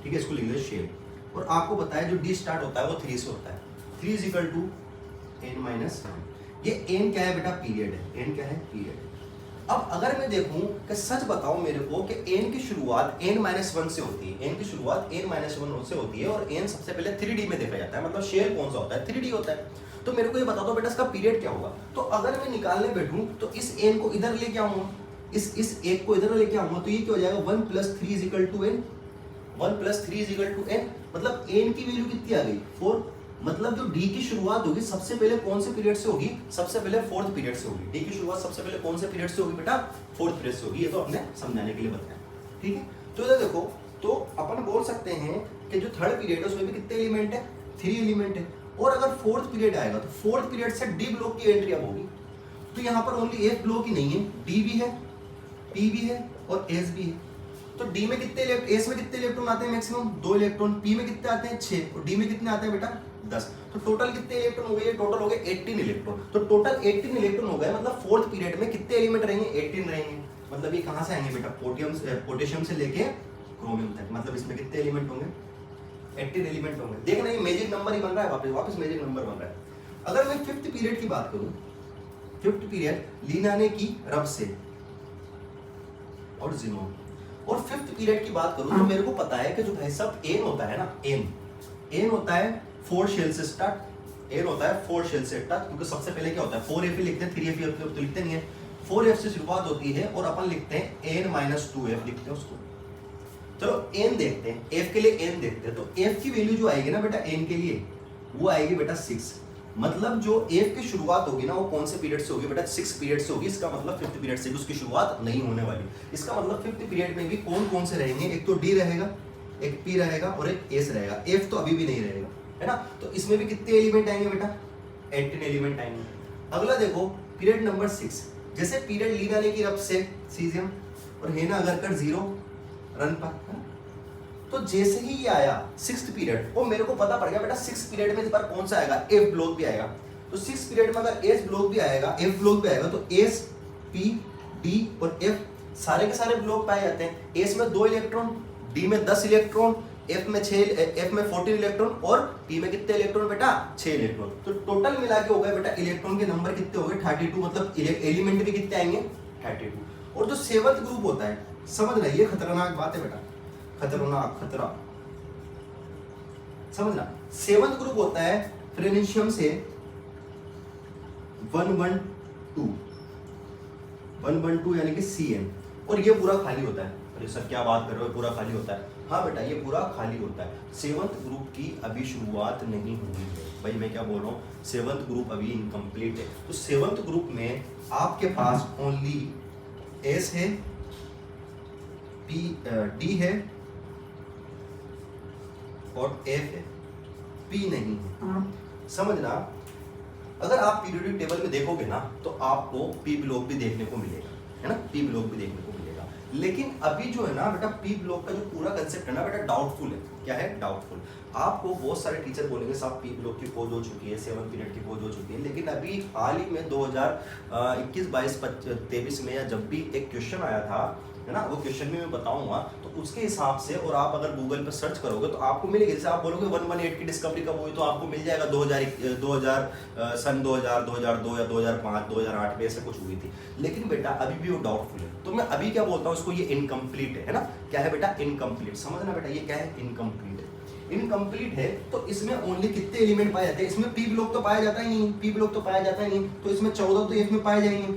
ठीक है, इसको लिख लेते शेल। और आपको बताया जो डी स्टार्ट होता है वो 3 से होता है। 3 इजिकल टू n-1। ये n क्या है बेटा? पीरियड है। n क्या है? पीरियड। अब अगर मैं देखूं कि सच बताऊं मेरे को कि n की शुरुआत n-1 से होती है, n की शुरुआत n-1 से होती है, और n सबसे पहले 3D में देखा जाता है, मतलब शेल कौन सा होता है? 3D होता है। तो मेरे को ये बता दो बेटा इसका पीरियड क्या होगा? तो अगर मैं निकालने बैठूं तो इस n को इधर लेके आऊंगा, इस एक को इधर लेके आऊंगा, तो ये क्या हो जाएगा? 1 + 3 = n। 1 + 3 = n, मतलब n की वैल्यू कितनी आ गई? 4। मतलब जो डी की शुरुआत होगी सबसे पहले कौन से पीरियड से होगी? सबसे पहले 4th पीरियड से होगी। डी की शुरुआत सबसे पहले कौन से पीरियड से होगी बेटा? 4th पीरियड से होगी। ये तो आपने समझाने के लिए बताया, ठीक है। तो इधर देखो, तो अपन बोल सकते हैं कि जो थर्ड पीरियड है उसमें भी कितने एलिमेंट है? 3 एलिमेंट है। और अगर 4th पीरियड आएगा तो 4th पीरियड से डी ब्लॉक की एंट्री अब होगी। तो यहाँ पर ओनली एफ ब्लॉक ही नहीं है, डी भी है, पी भी है और एस भी है। तो डी में कितने एस में कितने इलेक्ट्रॉन आते हैं? Maximum 2 electron. पी में कितने आते हैं? 6। और डी में कितने आते हैं बेटा? 10। तो टोटल कितने इलेक्ट्रॉन हो गए? टोटल हो गए 18 इलेक्ट्रॉन। तो टोटल 18 इलेक्ट्रॉन हो गए, मतलब 4th पीरियड में कितने एलिमेंट रहेंगे? 18 रहेंगे। मतलब ये कहां से आएंगे बेटा? पोटेशियम से लेके क्रोमियम तक। मतलब इसमें कितने एलिमेंट होंगे? 18 एलिमेंट होंगे। देखना ये मैजिक नंबर ही बन रहा है, वापस मैजिक नंबर बन रहा है। अगर मैं 5th पीरियड की बात करूं, 5th पीरियड लीनाने की रब से और जिनोन। और 5th पीरियड की बात करूं तो मेरे को पता है कि जो भाई साहब n होता है ना, n होता है 4 शेल से स्टार्ट। n होता है 4 शेल से स्टार्ट, क्योंकि सबसे पहले क्या होता है? 4f ही लिखते हैं, 3f तो लिखते नहीं है। 4f से शुरुआत होती है और अपन लिखते हैं n-2f लिखते हैं उसको। चलो n देखते हैं, f के लिए n देखते हैं। तो f की वैल्यू जो आएगी ना बेटा n के लिए, वो आएगी बेटा 6। मतलब जो f की शुरुआत होगी ना वो कौन से पीरियड से होगी बेटा? 6 पीरियड से होगी। इसका मतलब 5th पीरियड से उसकी शुरुआत नहीं होने वाली। इसका मतलब 5th पीरियड में भी कौन कौन से रहेंगे? एक तो d रहेगा, एक p रहेगा और एक s रहेगा। f तो अभी भी नहीं रहेगा, है ना। तो इसमें भी कितने एलिमेंट आएंगे बेटा? 18 एलिमेंट आएंगे। अगला देखो पीरियड नंबर 6। जैसे पीरियड लीना ने की रब से सीजियम और हेना अगरकर 0 रन पर, तो जैसे ही ये आया 6th पीरियड, और मेरे को पता पड़ गया बेटा 6th पीरियड में इस बार कौन सा आएगा, एफ ब्लॉक भी आएगा। तो 6th पीरियड में अगर एस ब्लॉक भी आएगा, एफ ब्लॉक भी आएगा, तो एस, पी, डी और एफ सारे के सारे ब्लॉक पाए जाते हैं। एस में 2 इलेक्ट्रॉन, डी में 10 इलेक्ट्रॉन, एफ में 14 इलेक्ट्रॉन और पी में कितने इलेक्ट्रॉन बेटा, 6 इलेक्ट्रॉन। तो टोटल मिला के हो गए बेटा इलेक्ट्रॉन के नंबर कितने हो गए, 32, मतलब एलिमेंट भी कितने आएंगे, 32। और जो 7th ग्रुप होता है, समझना ये खतरनाक बात है बेटा, खतरनाक, खतरा, समझना। 7th ग्रुप होता है फ्रेनेशियम से 112 यानी कि Cn, और ये पूरा खाली होता है। अरे सर क्या बात कर रहे हो, पूरा खाली होता है? हाँ बेटा ये पूरा खाली होता है। 7th ग्रुप की अभी शुरुआत नहीं हुई है भाई, मैं क्या बोल रहा हूँ, 7th ग्रुप अभी इनकम्प्लीट है। तो 7th ग्रुप में आपके पास ओनली एस है, पी, डी है और एफ है, पी नहीं है। समझना, अगर आप पीरियोडिक टेबल में देखोगे ना तो आपको पी ब्लॉक भी देखने को मिलेगा, है ना, पी ब्लॉक भी देखने को मिलेगा। लेकिन अभी जो है ना बेटा, पी ब्लॉक का जो पूरा कंसेप्ट है ना बेटा, डाउटफुल है। क्या है, डाउटफुल। आपको बहुत सारे टीचर बोलेंगे साहब पी ब्लॉक की खोज हो चुकी है, 7th पीरियड की खोज हो चुकी है, लेकिन अभी हाल ही में 2021, 22, 23 में या जब भी एक क्वेश्चन आया था, है ना, वो क्वेश्चन भी मैं बताऊंगा, तो उसके हिसाब से, और आप अगर गूगल पर सर्च करोगे तो आपको मिलेगा। जैसे आप बोलोगे 118 की डिस्कवरी कब हुई, तो आपको मिल जाएगा 2000 सन 2000, 2002 या 2005, 2008 में ऐसे कुछ हुई थी। लेकिन बेटा अभी भी वो डाउटफुल है। तो मैं अभी क्या बोलता हूँ इसको, ये इनकम्प्लीट है ना। क्या है बेटा, इनकम्प्लीट। समझना बेटा, ये क्या है, इनकम्प्लीट है। इनकम्प्लीट है तो इसमें ओनली कितने एलिमेंट पाए जाते हैं, इसमें पी ब्लॉक तो पाया जाता ही नहीं, पी ब्लॉक तो पाया जाता ही नहीं। तो इसमें 14 तो एफ में पाए जाएंगे,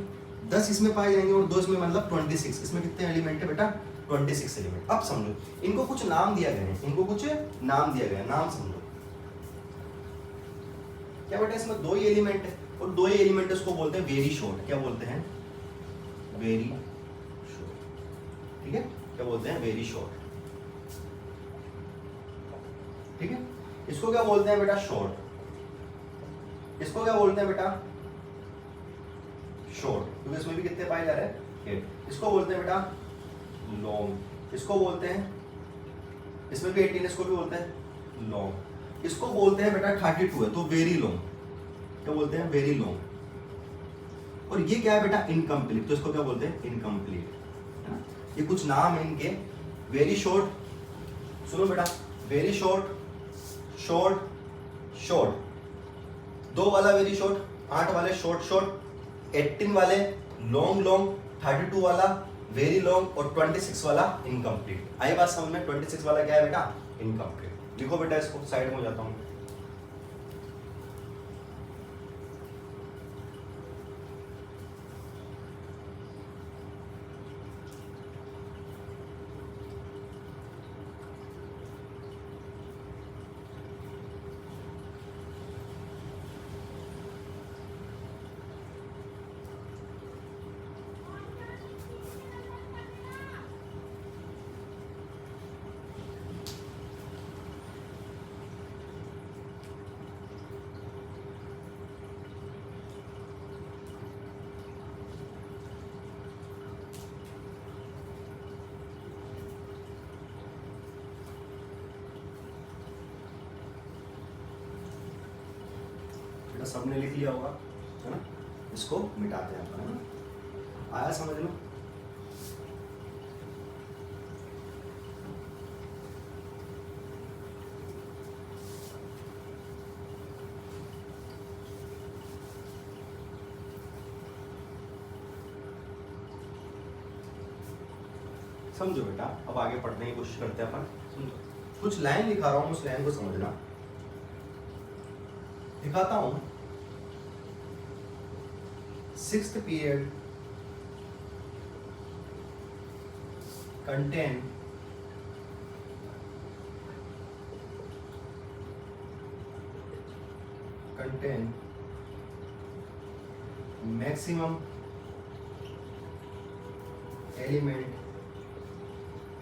10 इसमें पाए जाएंगे और 2 इसमें, मतलब 26। इसमें कितने एलिमेंट है बेटा, 26 एलिमेंट। अब समझो, इनको कुछ नाम दिया गया है, इनको कुछ नाम दिया गया है, नाम समझो। क्या बेटा, इसमें 2 ही एलिमेंट है और 2 ही एलिमेंट इसको बोलते हैं वेरी शॉर्ट। क्या बोलते हैं, वेरी शॉर्ट। ठीक है, क्या बोलते हैं, वेरी शॉर्ट। ठीक है, इसको क्या बोलते हैं बेटा, शॉर्ट। इसको क्या बोलते हैं बेटा, शॉर्ट, क्योंकि इसमें भी कितने पाए जा रहे हैं, 8। इसको बोलते हैं बेटा लॉन्ग। इसको बोलते हैं, इसमें भी 18, इसको भी बोलते हैं लॉन्ग। इसको बोलते हैं बेटा 32 है तो वेरी लॉन्ग। क्या बोलते हैं, वेरी लॉन्ग। और ये क्या है बेटा, इनकम्प्लीट, तो इसको क्या बोलते हैं, इनकम्प्लीट। ये कुछ नाम है इनके। वेरी शॉर्ट, सुनो बेटा, वेरी शॉर्ट, शॉर्ट, शॉर्ट, 2 वाला वेरी शॉर्ट, 8 वाले शॉर्ट शॉर्ट, 18 वाले लॉन्ग लॉन्ग, 32 वाला वेरी लॉन्ग और 26 वाला इनकम्प्लीट। आई बात समझ में, 26 वाला क्या है बेटा, इनकम्प्लीट। लिखो बेटा, इसको साइड में हो जाता हूं। सबने लिख लिया होगा, है ना। इसको मिटाते हैं अपन, है ना। आया समझ लो। समझो बेटा, अब आगे पढ़ने की कोशिश करते हैं अपन। समझो, कुछ लाइन लिखा रहा हूं, उस लाइन को समझना। दिखाता हूं, 6th period contain maximum element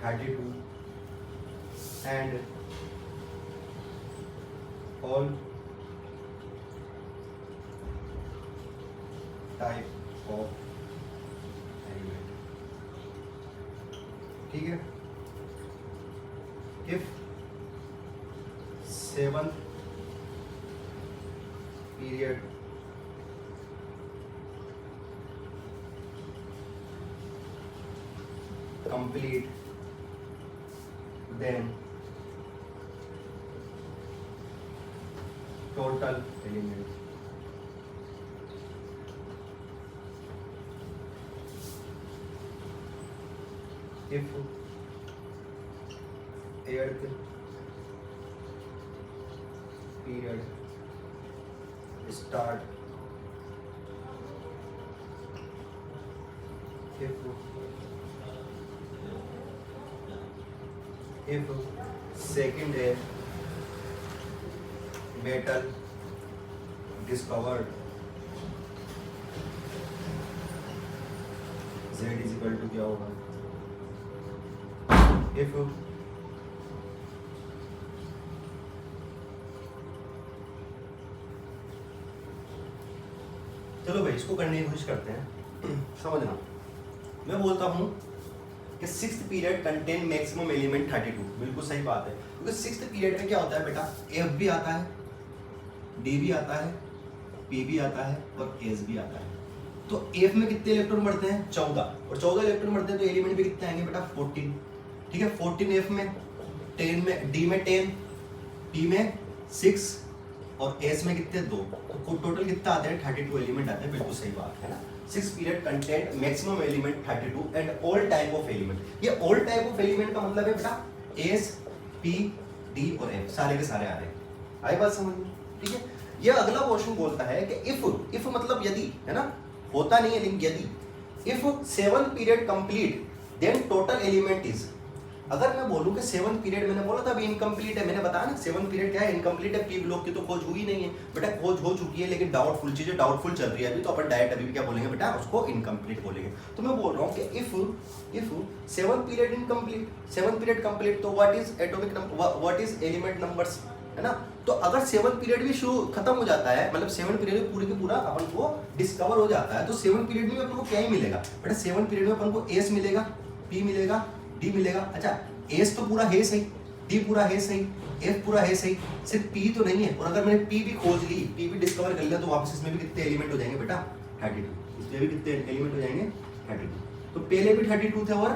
32 and all type of element. ठीक है, if seventh period complete, then total element if eighth period start, if second day metal discovered, z is equal to क्या होगा, if चलो भाई इसको करने की कोशिश करते हैं। समझना, मैं बोलता हूं कि sixth period contain maximum element 32, बिल्कुल सही बात है, क्योंकि सिक्स्थ पीरियड में क्या होता है बेटा, एफ भी आता है, डी भी आता है, पी भी आता है और एस भी आता है। तो एफ में कितने इलेक्ट्रॉन बढ़ते हैं, 14, और 14 इलेक्ट्रॉन बढ़ते हैं तो एलिमेंट भी कितने आएंगे बेटा, 14। ठीक है, 14 एफ में, 10 में, डी में 10, पी में 6 और एस में कितने, 2, तो टोटल कितना आते हैं, 32 एलिमेंट आते हैं। बिल्कुल सही बात है ना। Six period content maximum element 32 and all type of element. ये ऑल टाइप ऑफ एलिमेंट का मतलब है बेटा एस, पी, डी और एफ सारे के सारे आ रहे हैं। आई बात समझ में? ठीक है, ये अगला क्वेश्चन बोलता है कि इफ मतलब यदि, है ना, होता नहीं है लेकिन यदि, if 7 period complete then total element is. अगर मैं बोलूं कि 7 पीरियड, मैंने बोला था अभी इनकम्प्लीट है, मैंने बताया ना 7 पीरियड क्या है, इनकम्प्लीट है, पी ब्लॉक की तो खोज हुई नहीं है बेटा, खोज हो चुकी है लेकिन डाउटफुल, चीजें डाउटफुल चल रही है अभी, तो अपन डायरेक्ट अभी भी क्या बोलेंगे बेटा, उसको इनकम्प्लीट बोलेंगे। तो मैं बोल रहा हूँ कि if 7 period incomplete, 7 period complete, तो what is atomic number, what is element numbers, है ना। तो अगर 7 पीरियड भी शुरू खत्म हो जाता है, मतलब 7 पीरियड में पूरे के पूरा अपन को डिस्कवर हो जाता है, तो 7 पीरियड में अपन को क्या ही मिलेगा बेटा, 7 पीरियड में अपन को एस मिलेगा, पी मिलेगा, डी मिलेगा। अच्छा, एस तो पूरा है सही, डी पूरा है सही, एफ पूरा है सही, सिर्फ पी तो नहीं है। और अगर मैंने पी भी खोज ली, पी भी डिस्कवर कर लिया, तो वापस इसमें भी कितने एलिमेंट हो जाएंगे बेटा, 32। इसमें भी कितने एलिमेंट हो जाएंगे, 32। तो पहले भी 32 थे और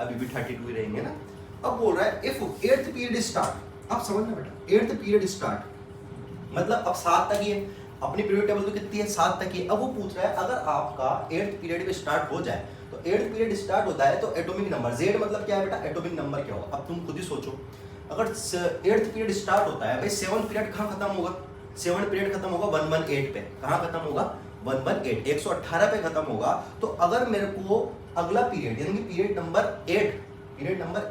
अभी भी 32 ही रहेंगे ना। अब बोल रहा है इफ 8th पीरियड स्टार्ट, अब समझना बेटा, 8th पीरियड स्टार्ट मतलब अब 7 तक ही है, अपनी पीरियड टेबल तो कितनी है, 7 तक ही है। अब वो पूछ रहा है अगर आपका 8th पीरियड में स्टार्ट हो जाए, तो 8th पीरियड स्टार्ट होता है तो एटॉमिक नंबर, Z मतलब क्या है बेटा, एटॉमिक नंबर क्या होगा। अब तुम खुद ही सोचो, अगर 8th पीरियड स्टार्ट होता है भाई, 7th पीरियड कहाँ खत्म होगा, 7th पीरियड खत्म होगा 118 पे, कहाँ खत्म होगा, 118, 118 पे खत्म होगा। तो अगर मेरे को अगला पीरियड यानी कि पीरियड नंबर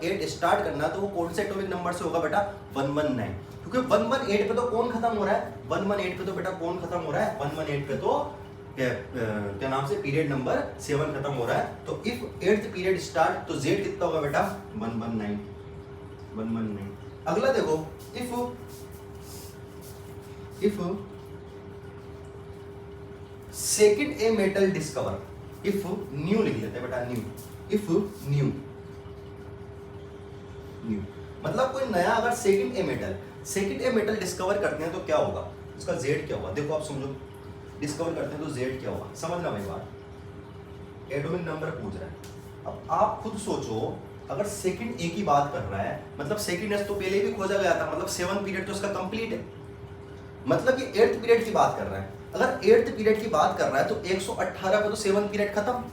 8 स्टार्ट करना, तो वो कौन से एटॉमिक नंबर से होगा बेटा, 119, क्योंकि 118 पे तो कौन खत्म हो रहा है, 118 पे तो बेटा कौन खत्म हो रहा है, 118 पे तो क्या नाम से पीरियड नंबर 7 खत्म हो रहा है। तो इफ 8th पीरियड स्टार्ट, तो Z कितना होगा बेटा, 119। अगला देखो, if second a metal discover, if new लिख लेते हैं बेटा, न्यू, इफ न्यू मतलब कोई नया अगर सेकंड ए मेटल डिस्कवर करते हैं तो क्या होगा, उसका Z क्या होगा। देखो आप समझो, डिस्कवर करते हैं तो Z क्या होगा, समझना भाई बात, एटॉमिक नंबर पूछ रहा है। अब आप खुद सोचो, अगर सेकंड ए की बात कर रहा है, मतलब सेकंड एस तो पहले भी खोजा गया था, मतलब 7 पीरियड तो उसका कंप्लीट है, मतलब ये 8th पीरियड की बात कर रहा है। अगर 8th पीरियड की बात कर रहा है तो 118 पे तो 7 पीरियड खत्म,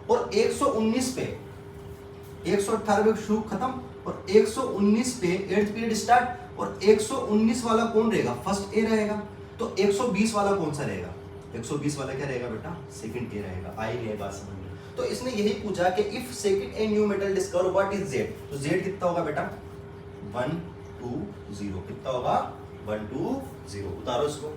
और 119 पे 118 पे शुरू खत्म, और 119 पे 8th पीरियड स्टार्ट, और 119 वाला कौन रहेगा, फर्स्ट ए रहेगा। तो 120 वाला कौन सा रहेगा, 120 वाला क्या रहेगा बेटा, सेकंड ए रहेगा। आई नहीं बात समझ में। तो इसने यही पूछा कि if second a new metal discover what is Z, तो Z कितना होगा बेटा, 120, कितना होगा, 120। उतारो इसको,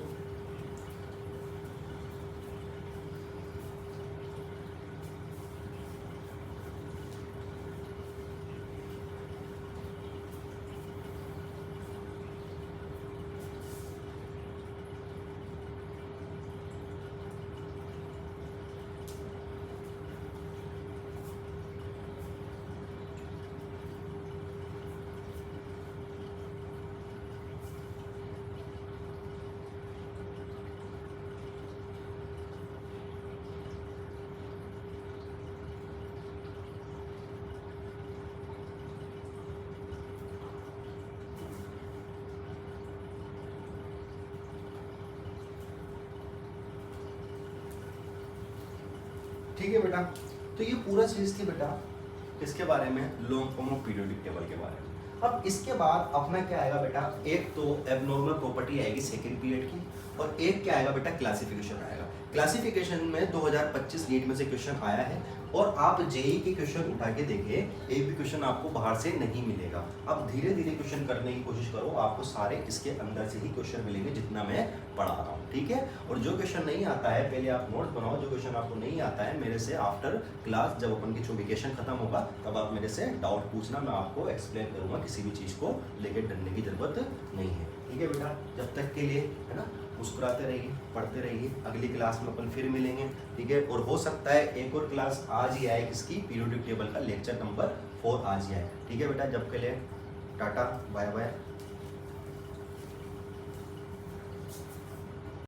ठीक है बेटा। तो ये पूरा चीज़ थी बेटा किसके बारे में, long form of periodic table के बारे में। अब इसके बाद अपना क्या आएगा बेटा, एक तो एबनॉर्मल प्रॉपर्टी आएगी सेकंड पीरियड की, और एक क्या आएगा बेटा, क्लासिफिकेशन आएगा। क्लासिफिकेशन में 2025 नीट में से क्वेश्चन आया है, और आप जेई के क्वेश्चन उठा के देखिए, एक भी क्वेश्चन आपको बाहर से नहीं मिलेगा। अब धीरे धीरे क्वेश्चन करने की कोशिश करो, आपको सारे इसके अंदर से ही क्वेश्चन मिलेंगे जितना मैं पढ़ा रहा हूँ, ठीक है। और जो क्वेश्चन नहीं आता है पहले आप नोट बनाओ, जो क्वेश्चन आपको नहीं आता है मेरे से आफ्टर क्लास, जब अपन की जो वेकेशन खत्म होगा तब आप मेरे से डाउट पूछना, मैं आपको एक्सप्लेन करूंगा, किसी भी चीज़ को लेकर डरने की जरूरत नहीं है, ठीक है बेटा। जब तक के लिए है ना, मुस्कुराते रहिए, पढ़ते रहिए, अगली क्लास में अपन फिर मिलेंगे, ठीक है। और हो सकता है एक और क्लास आज ही आए, किसकी, पीरियोडिक टेबल का लेक्चर नंबर 4 आज ही आए, ठीक है बेटा। जब के लिए टाटा बाय बाय।